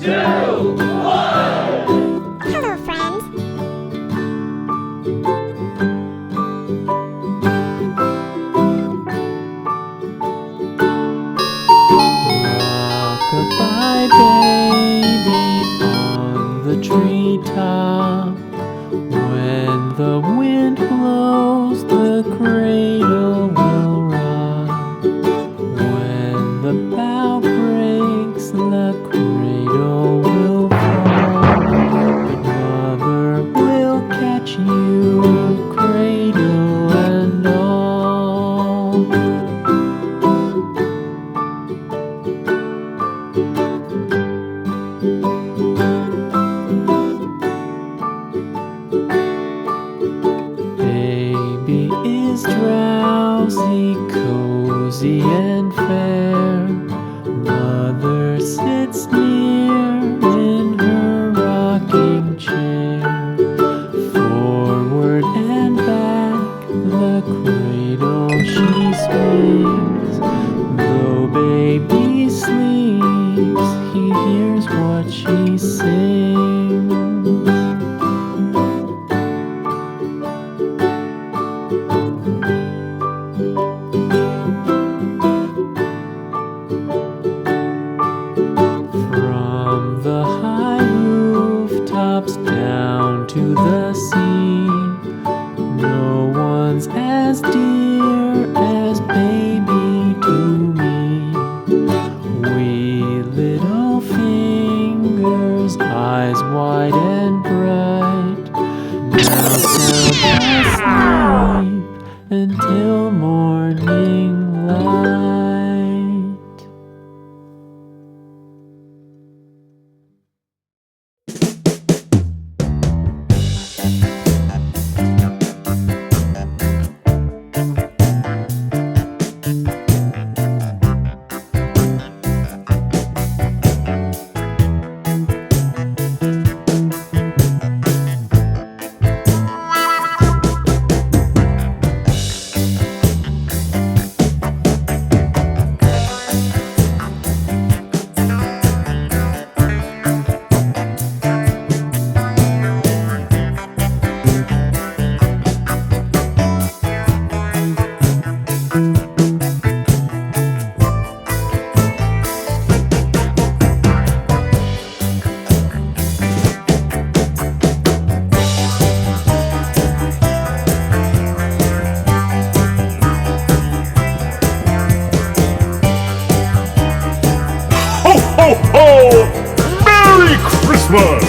2, 1. Hello, friends. Rock-a-bye baby on the treetop. When the wind blows, the cradle will rock. When the bough breaks, the cradle will fall. But mother will catch you, cradle and all. Baby is drowsy, cozy and fair. Mother sits near in her rocking chair. Forward and back, the cradle she swings. Though baby sleeps, he hears what she sings. From the high rooftops down to the sea, no one's as dear as baby to me. Wee little fingers, eyes wide and bright, now sound asleep until morning light. Ho, ho! Merry Christmas!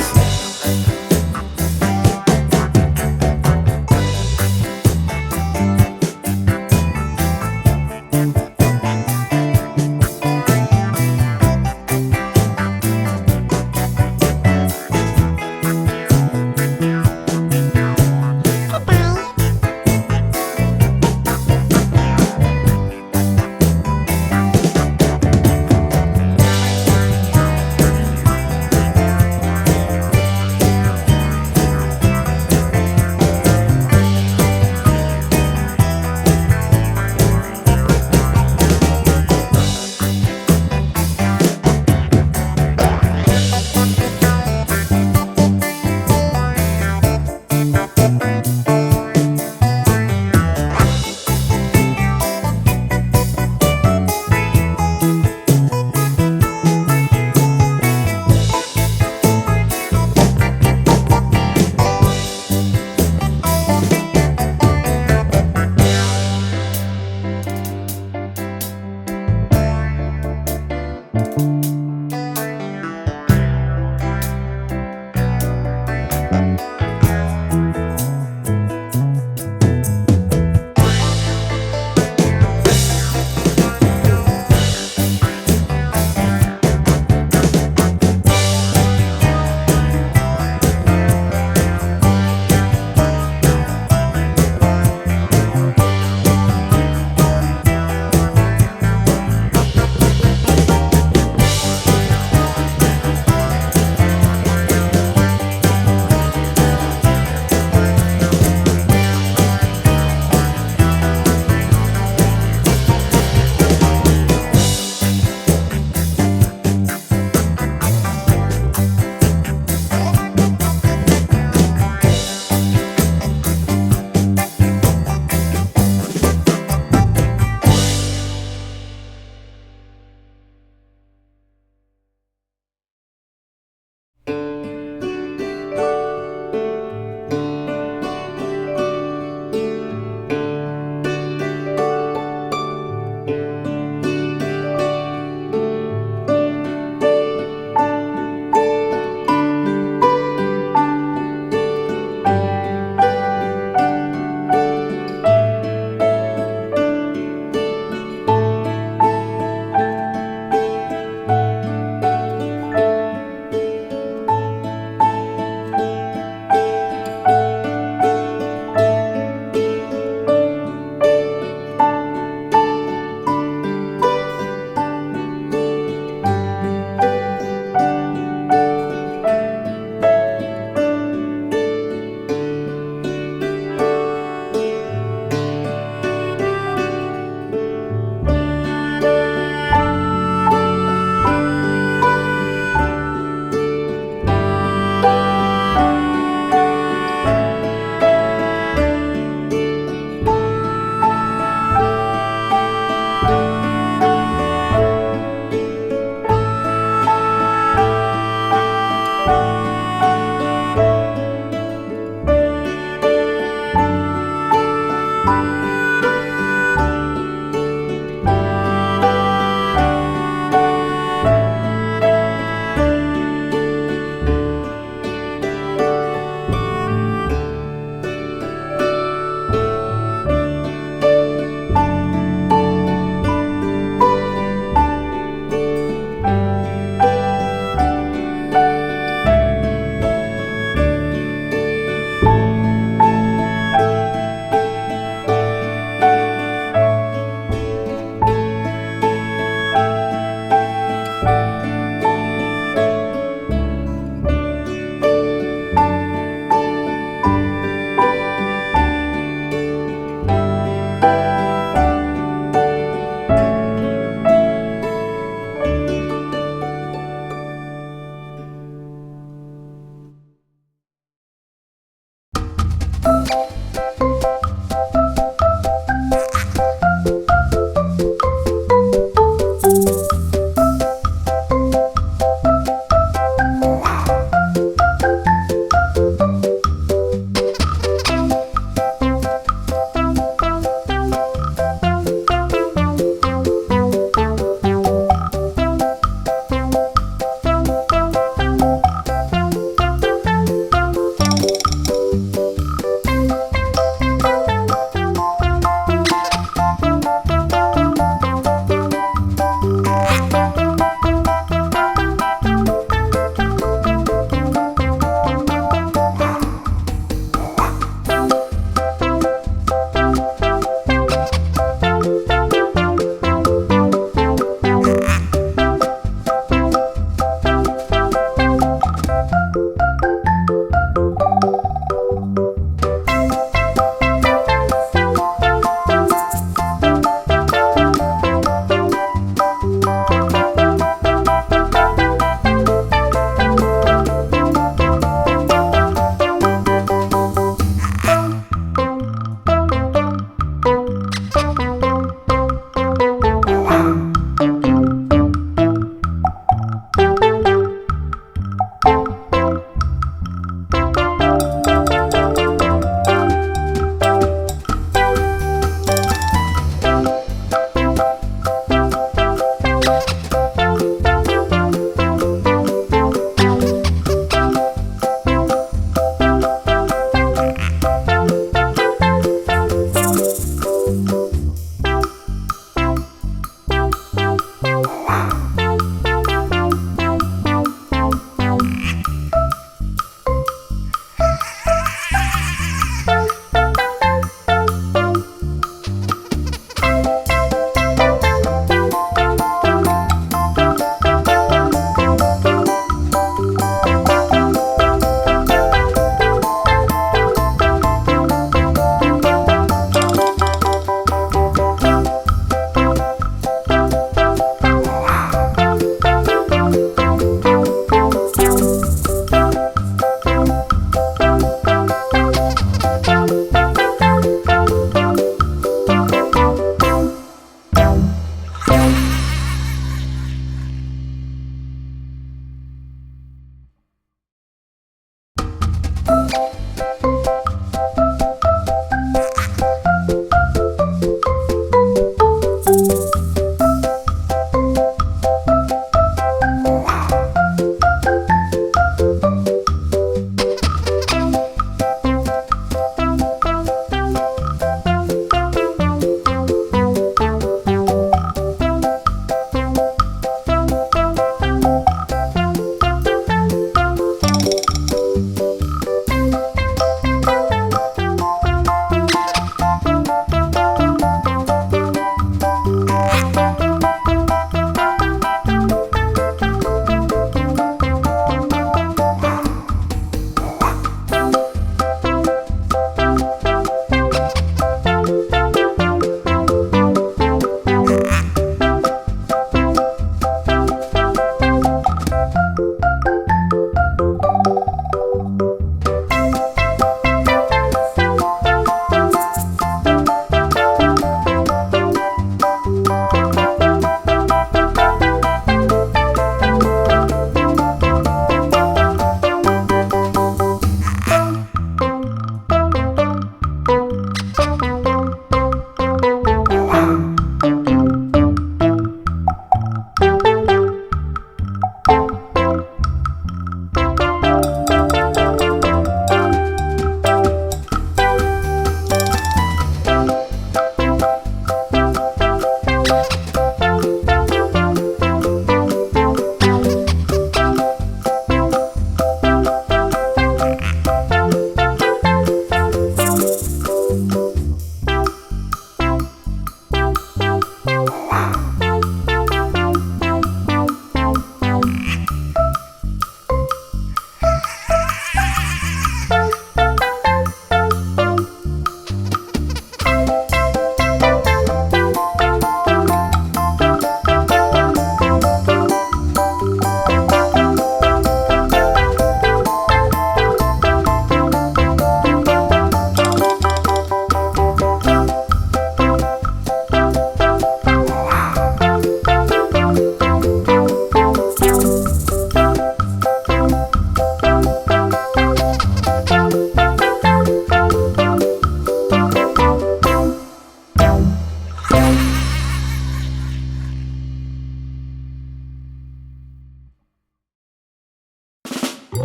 The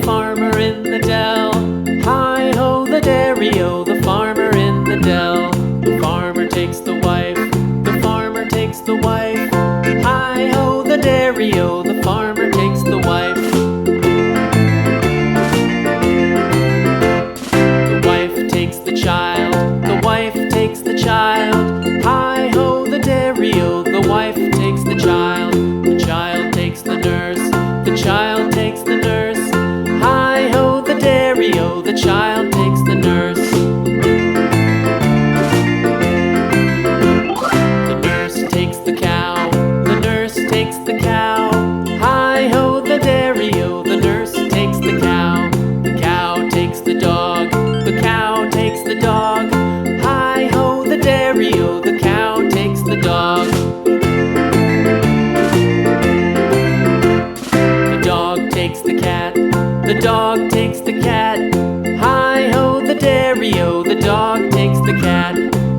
farmer in the dell. Hi-ho, the dairy-o, the farmer in the dell. The farmer takes the wife, the farmer takes the wife. Hi-ho, the dairy-o, the farmer takes the wife. The wife takes the child, the wife takes the child. Hi-ho, the dairy-o, the wife takes the child. The child takes the nurse, the child takes the nurse. Hi-ho, the dairy-o, the child takes the nurse. The nurse takes the cow, the nurse takes the cow. Hi-ho, the dairy-o, the nurse takes the cow. The cow takes the dog, the cow takes the dog. Hi-ho, the dairy-o, the cow takes the dog. The dog takes the cat, the dog takes the cat. Hi-ho, the dairy-o, the dog takes the cat.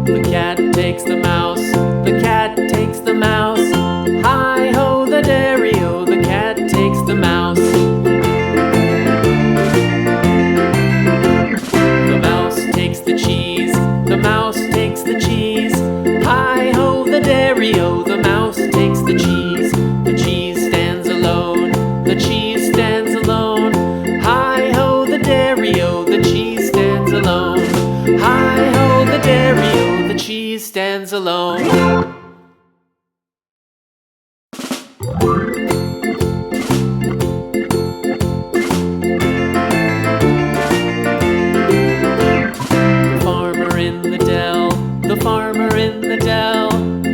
The cat takes the mouse, the cat takes the mouse. Hi-ho, the dairy-o, the cat takes the mouse. The mouse takes the cheese, the mouse takes the cheese. Hi-ho, the dairy-o, the mouse takes the cheese. The cheese stands alone, the cheese stands alone. Hi-ho, the dairy-o, the cheese stands alone. Hi-ho, the dairy-o, the cheese stands alone. The farmer in the dell.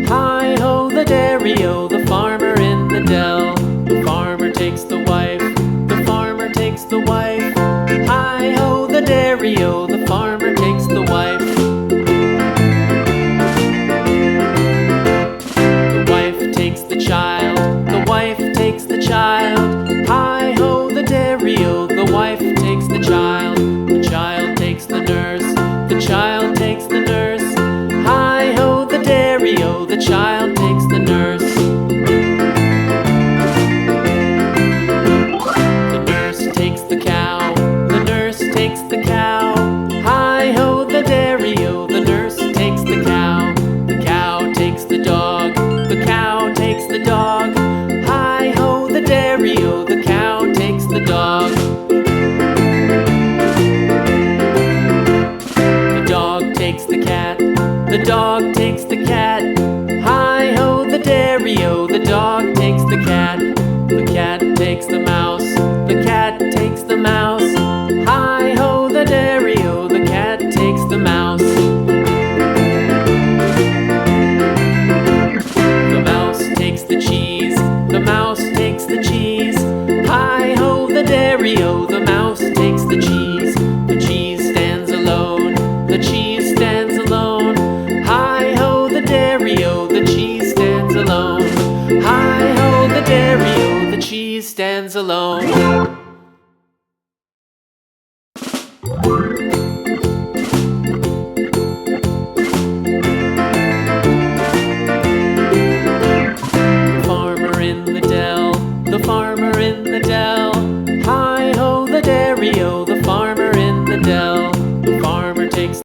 Hi-ho, the dairy-o, the farmer in the dell. The farmer takes the wife, the farmer takes the wife. Hi-ho, the dairy-o, the farmer takes the wife. The wife takes the child, the wife takes the child. Hi-ho, the dairy-o, the wife takes the child. The child takes the nurse, the child takes the nurse. Hi-ho, the dairy-o, the child takes the nurse. The nurse takes the cow, the nurse takes the cow. Hi-ho, the dairy-o, the nurse takes the cow. The cow takes the dog, the cow takes the dog. Hi-ho, the dairy-o, the cow takes the dog. The dog takes the cat, the dog takes the cat. Hi-ho, the dairy-o, the dog takes the cat. The cat takes the mouse, the cat takes the mouse. Hi-ho, the dairy-o, the cat takes the mouse. The mouse takes the cheese, the mouse takes the cheese. Hi-ho, the dairy-o, the mouse takes the cheese. The cheese stands alone, the cheese